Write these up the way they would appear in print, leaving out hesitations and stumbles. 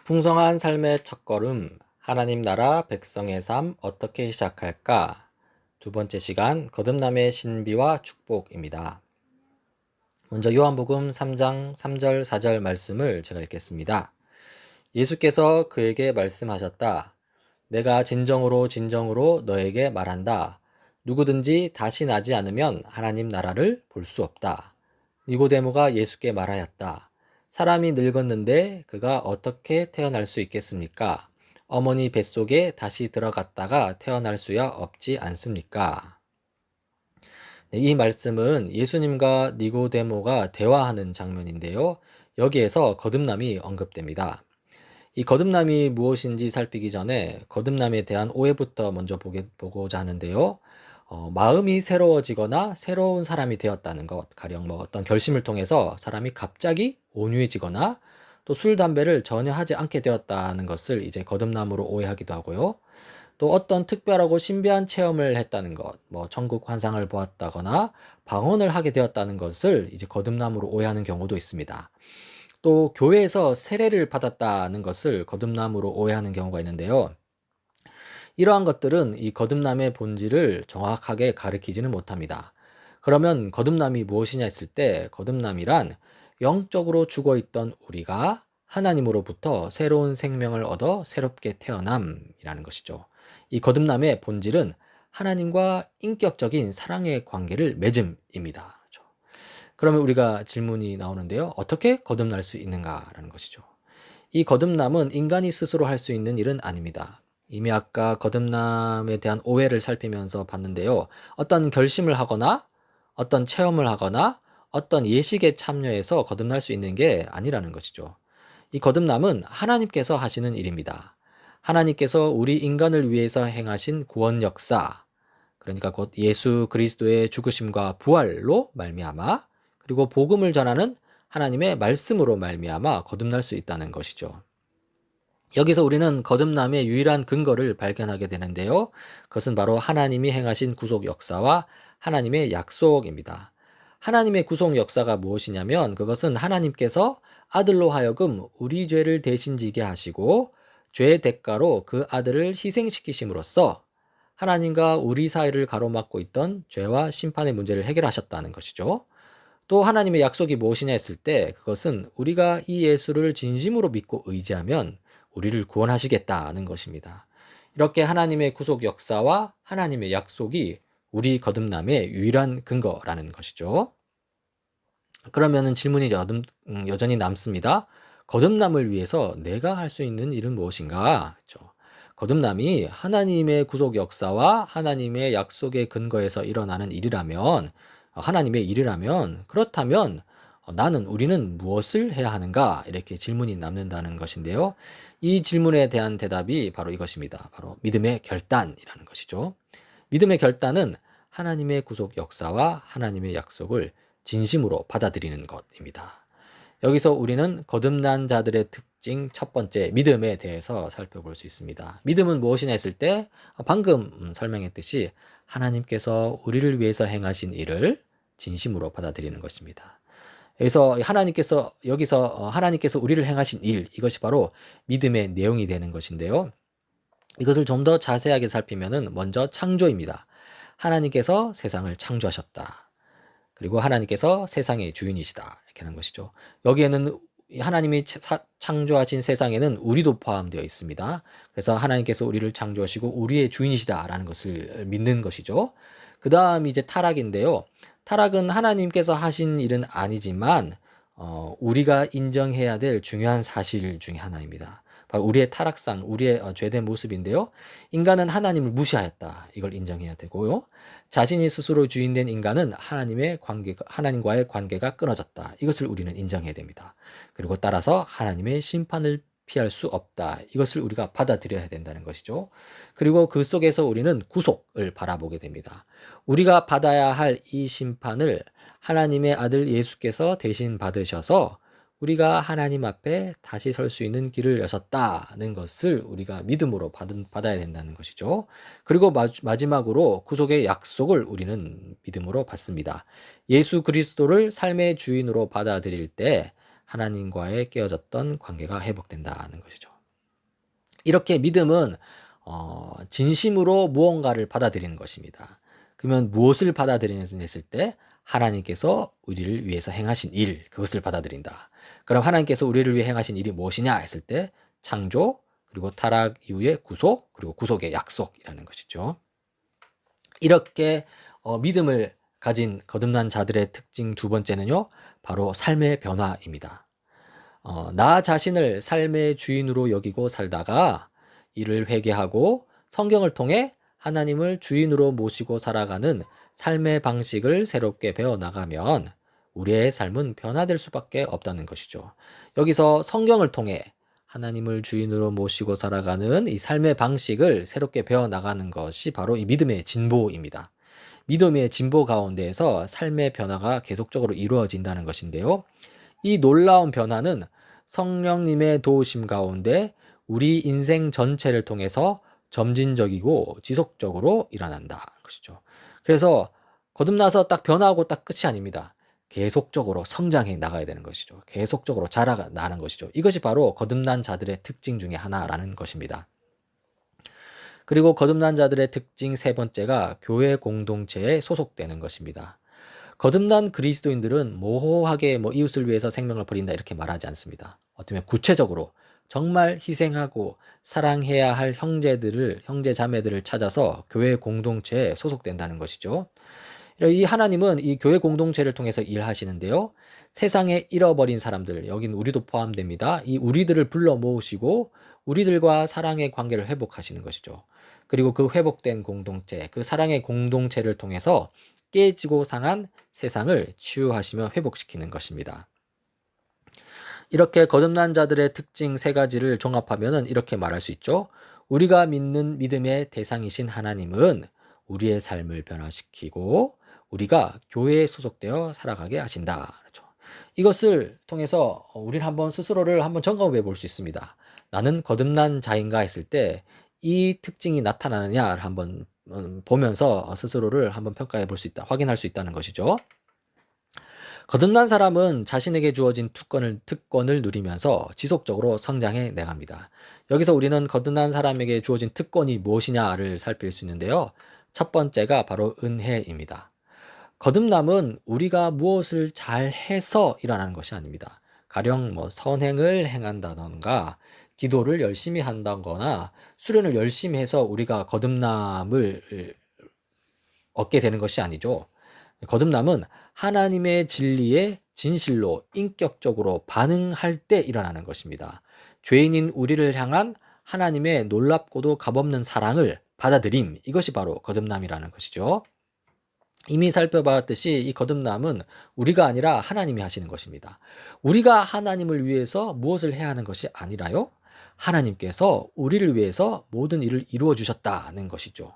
풍성한 삶의 첫걸음, 하나님 나라 백성의 삶 어떻게 시작할까? 두 번째 시간, 거듭남의 신비와 축복입니다. 먼저 요한복음 3장 3절 4절 말씀을 제가 읽겠습니다. 예수께서 그에게 말씀하셨다. 내가 진정으로 진정으로 너에게 말한다. 누구든지 다시 나지 않으면 하나님 나라를 볼 수 없다. 니고데모가 예수께 말하였다. 사람이 늙었는데 그가 어떻게 태어날 수 있겠습니까? 어머니 뱃속에 다시 들어갔다가 태어날 수야 없지 않습니까? 네, 이 말씀은 예수님과 니고데모가 대화하는 장면인데요. 여기에서 거듭남이 언급됩니다. 이 거듭남이 무엇인지 살피기 전에 거듭남에 대한 오해부터 먼저 보고자 하는데요. 마음이 새로워지거나 새로운 사람이 되었다는 것, 가령 뭐 어떤 결심을 통해서 사람이 갑자기 온유해지거나 또 술, 담배를 전혀 하지 않게 되었다는 것을 이제 거듭남으로 오해하기도 하고요. 또 어떤 특별하고 신비한 체험을 했다는 것, 뭐 천국 환상을 보았다거나 방언을 하게 되었다는 것을 이제 거듭남으로 오해하는 경우도 있습니다. 또 교회에서 세례를 받았다는 것을 거듭남으로 오해하는 경우가 있는데요. 이러한 것들은 이 거듭남의 본질을 정확하게 가리키지는 못합니다. 그러면 거듭남이 무엇이냐 했을 때 거듭남이란 영적으로 죽어있던 우리가 하나님으로부터 새로운 생명을 얻어 새롭게 태어남이라는 것이죠. 이 거듭남의 본질은 하나님과 인격적인 사랑의 관계를 맺음입니다. 그러면 우리가 질문이 나오는데요. 어떻게 거듭날 수 있는가라는 것이죠. 이 거듭남은 인간이 스스로 할 수 있는 일은 아닙니다. 이미 아까 거듭남에 대한 오해를 살피면서 봤는데요. 어떤 결심을 하거나 어떤 체험을 하거나 어떤 예식에 참여해서 거듭날 수 있는 게 아니라는 것이죠. 이 거듭남은 하나님께서 하시는 일입니다. 하나님께서 우리 인간을 위해서 행하신 구원 역사, 그러니까 곧 예수 그리스도의 죽으심과 부활로 말미암아 그리고 복음을 전하는 하나님의 말씀으로 말미암아 거듭날 수 있다는 것이죠. 여기서 우리는 거듭남의 유일한 근거를 발견하게 되는데요. 그것은 바로 하나님이 행하신 구속 역사와 하나님의 약속입니다. 하나님의 구속 역사가 무엇이냐면 그것은 하나님께서 아들로 하여금 우리 죄를 대신 지게 하시고 죄의 대가로 그 아들을 희생시키심으로써 하나님과 우리 사이를 가로막고 있던 죄와 심판의 문제를 해결하셨다는 것이죠. 또 하나님의 약속이 무엇이냐 했을 때 그것은 우리가 이 예수를 진심으로 믿고 의지하면 우리를 구원하시겠다는 것입니다. 이렇게 하나님의 구속 역사와 하나님의 약속이 우리 거듭남의 유일한 근거라는 것이죠. 그러면은 질문이 여전히 남습니다. 거듭남을 위해서 내가 할 수 있는 일은 무엇인가? 그렇죠. 거듭남이 하나님의 구속 역사와 하나님의 약속의 근거에서 일어나는 일이라면, 하나님의 일이라면, 그렇다면 우리는 무엇을 해야 하는가? 이렇게 질문이 남는다는 것인데요. 이 질문에 대한 대답이 바로 이것입니다. 바로 믿음의 결단이라는 것이죠. 믿음의 결단은 하나님의 구속 역사와 하나님의 약속을 진심으로 받아들이는 것입니다. 여기서 우리는 거듭난 자들의 특징 첫 번째 믿음에 대해서 살펴볼 수 있습니다. 믿음은 무엇이냐 했을 때 방금 설명했듯이 하나님께서 우리를 위해서 행하신 일을 진심으로 받아들이는 것입니다. 여기서 하나님께서 우리를 행하신 일, 이것이 바로 믿음의 내용이 되는 것인데요. 이것을 좀 더 자세하게 살피면은 먼저 창조입니다. 하나님께서 세상을 창조하셨다. 그리고 하나님께서 세상의 주인이시다. 이렇게 하는 것이죠. 여기에는 하나님이 창조하신 세상에는 우리도 포함되어 있습니다. 그래서 하나님께서 우리를 창조하시고 우리의 주인이시다라는 것을 믿는 것이죠. 그 다음이 이제 타락인데요. 타락은 하나님께서 하신 일은 아니지만 우리가 인정해야 될 중요한 사실 중에 하나입니다. 바로 우리의 타락상, 우리의 죄된 모습인데요. 인간은 하나님을 무시하였다. 이걸 인정해야 되고요. 자신이 스스로 주인된 인간은 하나님과의 관계가 끊어졌다. 이것을 우리는 인정해야 됩니다. 그리고 따라서 하나님의 심판을 피할 수 없다. 이것을 우리가 받아들여야 된다는 것이죠. 그리고 그 속에서 우리는 구속을 바라보게 됩니다. 우리가 받아야 할 이 심판을 하나님의 아들 예수께서 대신 받으셔서 우리가 하나님 앞에 다시 설 수 있는 길을 여셨다는 것을 우리가 믿음으로 받아야 된다는 것이죠. 그리고 마지막으로 구속의 약속을 우리는 믿음으로 받습니다. 예수 그리스도를 삶의 주인으로 받아들일 때 하나님과의 깨어졌던 관계가 회복된다는 것이죠. 이렇게 믿음은 진심으로 무언가를 받아들이는 것입니다. 그러면 무엇을 받아들이느냐 했을 때 하나님께서 우리를 위해서 행하신 일, 그것을 받아들인다. 그럼 하나님께서 우리를 위해 행하신 일이 무엇이냐 했을 때 창조, 그리고 타락 이후의 구속, 그리고 구속의 약속이라는 것이죠. 이렇게 믿음을 가진 거듭난 자들의 특징 두 번째는요, 바로 삶의 변화입니다. 나 자신을 삶의 주인으로 여기고 살다가 이를 회개하고 성경을 통해 하나님을 주인으로 모시고 살아가는 삶의 방식을 새롭게 배워나가면 우리의 삶은 변화될 수밖에 없다는 것이죠. 여기서 성경을 통해 하나님을 주인으로 모시고 살아가는 이 삶의 방식을 새롭게 배워나가는 것이 바로 이 믿음의 진보입니다. 믿음의 진보 가운데에서 삶의 변화가 계속적으로 이루어진다는 것인데요. 이 놀라운 변화는 성령님의 도우심 가운데 우리 인생 전체를 통해서 점진적이고 지속적으로 일어난다는 것이죠. 그래서 거듭나서 딱 변화하고 딱 끝이 아닙니다. 계속적으로 성장해 나가야 되는 것이죠. 계속적으로 자라나는 것이죠. 이것이 바로 거듭난 자들의 특징 중에 하나라는 것입니다. 그리고 거듭난 자들의 특징 세 번째가 교회 공동체에 소속되는 것입니다. 거듭난 그리스도인들은 모호하게 이웃을 위해서 생명을 버린다 이렇게 말하지 않습니다. 어쩌면 구체적으로 정말 희생하고 사랑해야 할 형제 자매들을 찾아서 교회 공동체에 소속된다는 것이죠. 이 하나님은 이 교회 공동체를 통해서 일하시는데요. 세상에 잃어버린 사람들, 여긴 우리도 포함됩니다. 이 우리들을 불러 모으시고 우리들과 사랑의 관계를 회복하시는 것이죠. 그리고 그 회복된 공동체, 그 사랑의 공동체를 통해서 깨지고 상한 세상을 치유하시며 회복시키는 것입니다. 이렇게 거듭난 자들의 특징 세 가지를 종합하면 이렇게 말할 수 있죠. 우리가 믿는 믿음의 대상이신 하나님은 우리의 삶을 변화시키고 우리가 교회에 소속되어 살아가게 하신다. 그렇죠. 이것을 통해서 우리는 한번 스스로를 한번 점검해 볼 수 있습니다. 나는 거듭난 자인가 했을 때 이 특징이 나타나느냐를 한번 보면서 스스로를 한번 평가해 볼 수 있다, 확인할 수 있다는 것이죠. 거듭난 사람은 자신에게 주어진 특권을 누리면서 지속적으로 성장해 나갑니다. 여기서 우리는 거듭난 사람에게 주어진 특권이 무엇이냐를 살필 수 있는데요. 첫 번째가 바로 은혜입니다. 거듭남은 우리가 무엇을 잘해서 일어나는 것이 아닙니다. 가령 선행을 행한다던가 기도를 열심히 한다거나 수련을 열심히 해서 우리가 거듭남을 얻게 되는 것이 아니죠. 거듭남은 하나님의 진리에 진실로 인격적으로 반응할 때 일어나는 것입니다. 죄인인 우리를 향한 하나님의 놀랍고도 값없는 사랑을 받아들임, 이것이 바로 거듭남이라는 것이죠. 이미 살펴봤듯이 이 거듭남은 우리가 아니라 하나님이 하시는 것입니다. 우리가 하나님을 위해서 무엇을 해야 하는 것이 아니라요, 하나님께서 우리를 위해서 모든 일을 이루어 주셨다는 것이죠.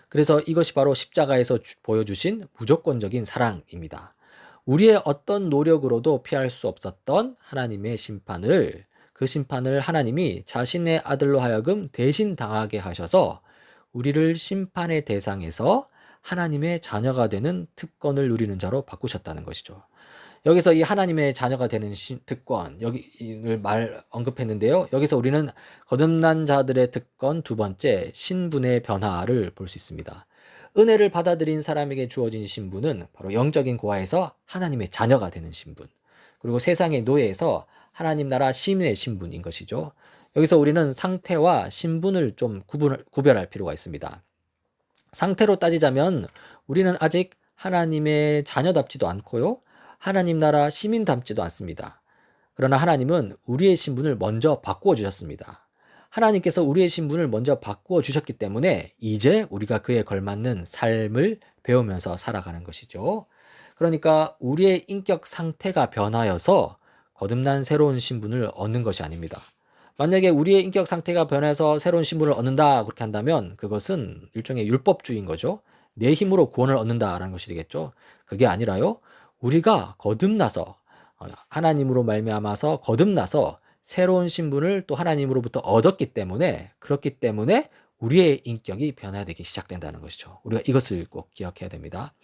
그래서 이것이 바로 십자가에서 보여주신 무조건적인 사랑입니다. 우리의 어떤 노력으로도 피할 수 없었던 하나님의 심판을, 그 심판을 하나님이 자신의 아들로 하여금 대신 당하게 하셔서 우리를 심판의 대상에서 하나님의 자녀가 되는 특권을 누리는 자로 바꾸셨다는 것이죠. 여기서 이 하나님의 자녀가 되는 특권, 여기를 언급했는데요. 여기서 우리는 거듭난 자들의 특권 두 번째, 신분의 변화를 볼 수 있습니다. 은혜를 받아들인 사람에게 주어진 신분은 바로 영적인 고아에서 하나님의 자녀가 되는 신분, 그리고 세상의 노예에서 하나님 나라 시민의 신분인 것이죠. 여기서 우리는 상태와 신분을 좀 구별할 필요가 있습니다. 상태로 따지자면 우리는 아직 하나님의 자녀답지도 않고요, 하나님 나라 시민답지도 않습니다. 그러나 하나님은 우리의 신분을 먼저 바꾸어 주셨습니다. 하나님께서 우리의 신분을 먼저 바꾸어 주셨기 때문에 이제 우리가 그에 걸맞는 삶을 배우면서 살아가는 것이죠. 그러니까 우리의 인격 상태가 변하여서 거듭난 새로운 신분을 얻는 것이 아닙니다. 만약에 우리의 인격 상태가 변해서 새로운 신분을 얻는다 그렇게 한다면 그것은 일종의 율법주의인 거죠. 내 힘으로 구원을 얻는다라는 것이 되겠죠. 그게 아니라요, 우리가 거듭나서 하나님으로 말미암아서 거듭나서 새로운 신분을 또 하나님으로부터 얻었기 때문에, 그렇기 때문에 우리의 인격이 변화되기 시작된다는 것이죠. 우리가 이것을 꼭 기억해야 됩니다.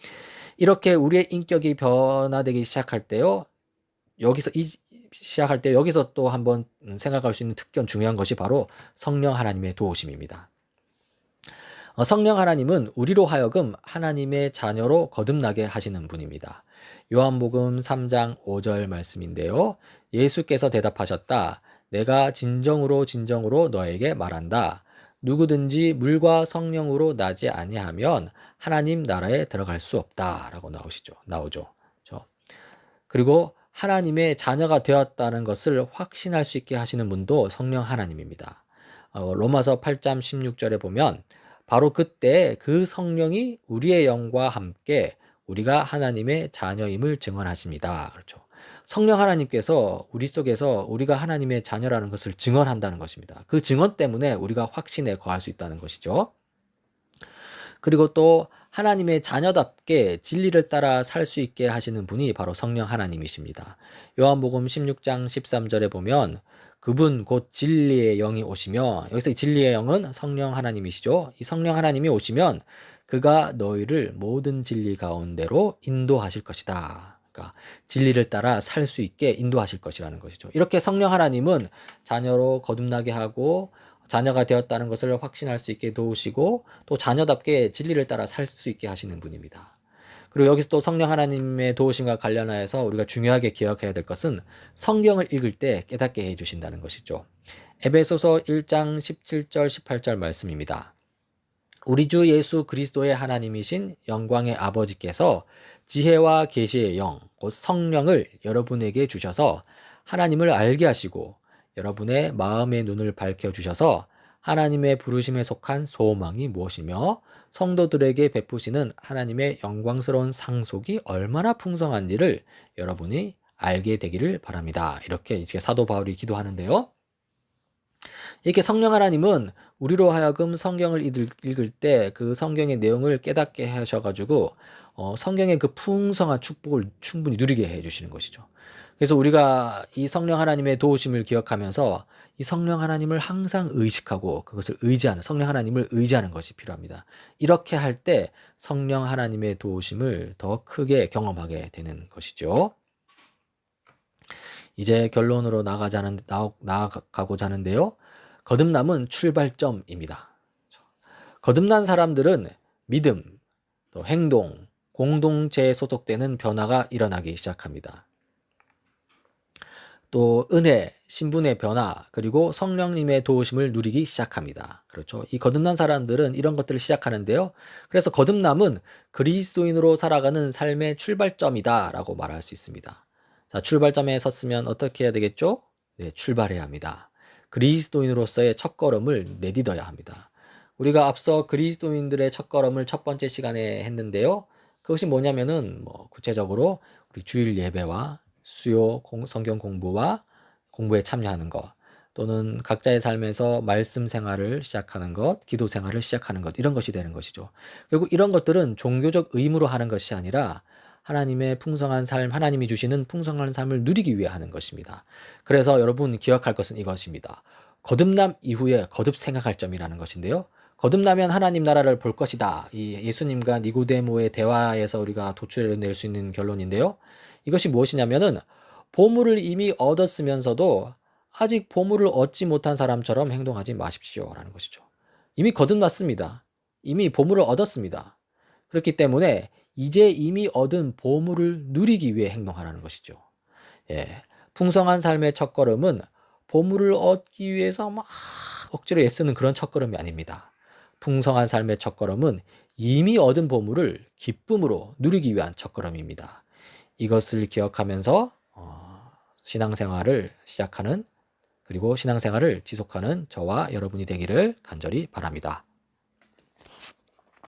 이렇게 우리의 인격이 변화되기 시작할 때요, 여기서 시작할 때 여기서 또 한번 생각할 수 있는 특견 중요한 것이 바로 성령 하나님의 도우심입니다. 성령 하나님은 우리로 하여금 하나님의 자녀로 거듭나게 하시는 분입니다. 요한복음 3장 5절 말씀인데요. 예수께서 대답하셨다. 내가 진정으로 진정으로 너에게 말한다. 누구든지 물과 성령으로 나지 아니하면 하나님 나라에 들어갈 수 없다라고 나오죠. 그리고 하나님의 자녀가 되었다는 것을 확신할 수 있게 하시는 분도 성령 하나님입니다. 로마서 8장 16절에 보면 바로 그때 그 성령이 우리의 영과 함께 우리가 하나님의 자녀임을 증언하십니다. 그렇죠. 성령 하나님께서 우리 속에서 우리가 하나님의 자녀라는 것을 증언한다는 것입니다. 그 증언 때문에 우리가 확신에 거할 수 있다는 것이죠. 그리고 또 하나님의 자녀답게 진리를 따라 살 수 있게 하시는 분이 바로 성령 하나님이십니다. 요한복음 16장 13절에 보면 그분 곧 진리의 영이 오시며, 여기서 이 진리의 영은 성령 하나님이시죠. 이 성령 하나님이 오시면 그가 너희를 모든 진리 가운데로 인도하실 것이다. 그러니까 진리를 따라 살 수 있게 인도하실 것이라는 것이죠. 이렇게 성령 하나님은 자녀로 거듭나게 하고 자녀가 되었다는 것을 확신할 수 있게 도우시고 또 자녀답게 진리를 따라 살 수 있게 하시는 분입니다. 그리고 여기서 또 성령 하나님의 도우심과 관련하여서 우리가 중요하게 기억해야 될 것은 성경을 읽을 때 깨닫게 해주신다는 것이죠. 에베소서 1장 17절 18절 말씀입니다. 우리 주 예수 그리스도의 하나님이신 영광의 아버지께서 지혜와 계시의 영, 곧 성령을 여러분에게 주셔서 하나님을 알게 하시고 여러분의 마음의 눈을 밝혀주셔서 하나님의 부르심에 속한 소망이 무엇이며 성도들에게 베푸시는 하나님의 영광스러운 상속이 얼마나 풍성한지를 여러분이 알게 되기를 바랍니다. 이렇게 이제 사도 바울이 기도하는데요. 이렇게 성령 하나님은 우리로 하여금 성경을 읽을 때 그 성경의 내용을 깨닫게 하셔가지고 성경의 그 풍성한 축복을 충분히 누리게 해주시는 것이죠. 그래서 우리가 이 성령 하나님의 도우심을 기억하면서 이 성령 하나님을 항상 의식하고 그것을 의지하는, 성령 하나님을 의지하는 것이 필요합니다. 이렇게 할 때 성령 하나님의 도우심을 더 크게 경험하게 되는 것이죠. 이제 결론으로 나아가고자 하는데요. 거듭남은 출발점입니다. 거듭난 사람들은 믿음, 또 행동, 공동체에 소속되는 변화가 일어나기 시작합니다. 또 은혜, 신분의 변화, 그리고 성령님의 도우심을 누리기 시작합니다. 그렇죠. 이 거듭난 사람들은 이런 것들을 시작하는데요. 그래서 거듭남은 그리스도인으로 살아가는 삶의 출발점이다라고 말할 수 있습니다. 자, 출발점에 섰으면 어떻게 해야 되겠죠? 네, 출발해야 합니다. 그리스도인으로서의 첫걸음을 내딛어야 합니다. 우리가 앞서 그리스도인들의 첫걸음을 첫 번째 시간에 했는데요. 그것이 뭐냐면은 구체적으로 우리 주일 예배와 수요 성경 공부에 참여하는 것, 또는 각자의 삶에서 말씀 생활을 시작하는 것, 기도 생활을 시작하는 것, 이런 것이 되는 것이죠. 결국 이런 것들은 종교적 의무로 하는 것이 아니라 하나님의 풍성한 삶, 하나님이 주시는 풍성한 삶을 누리기 위해 하는 것입니다. 그래서 여러분 기억할 것은 이것입니다. 거듭남 이후에 거듭 생각할 점이라는 것인데요. 거듭나면 하나님 나라를 볼 것이다. 이 예수님과 니고데모의 대화에서 우리가 도출해낼 수 있는 결론인데요. 이것이 무엇이냐면은 보물을 이미 얻었으면서도 아직 보물을 얻지 못한 사람처럼 행동하지 마십시오라는 것이죠. 이미 거듭났습니다. 이미 보물을 얻었습니다. 그렇기 때문에 이제 이미 얻은 보물을 누리기 위해 행동하라는 것이죠. 예, 풍성한 삶의 첫걸음은 보물을 얻기 위해서 막 억지로 애쓰는 그런 첫걸음이 아닙니다. 풍성한 삶의 첫걸음은 이미 얻은 보물을 기쁨으로 누리기 위한 첫걸음입니다. 이것을 기억하면서 신앙생활을 시작하는, 그리고 신앙생활을 지속하는 저와 여러분이 되기를 간절히 바랍니다.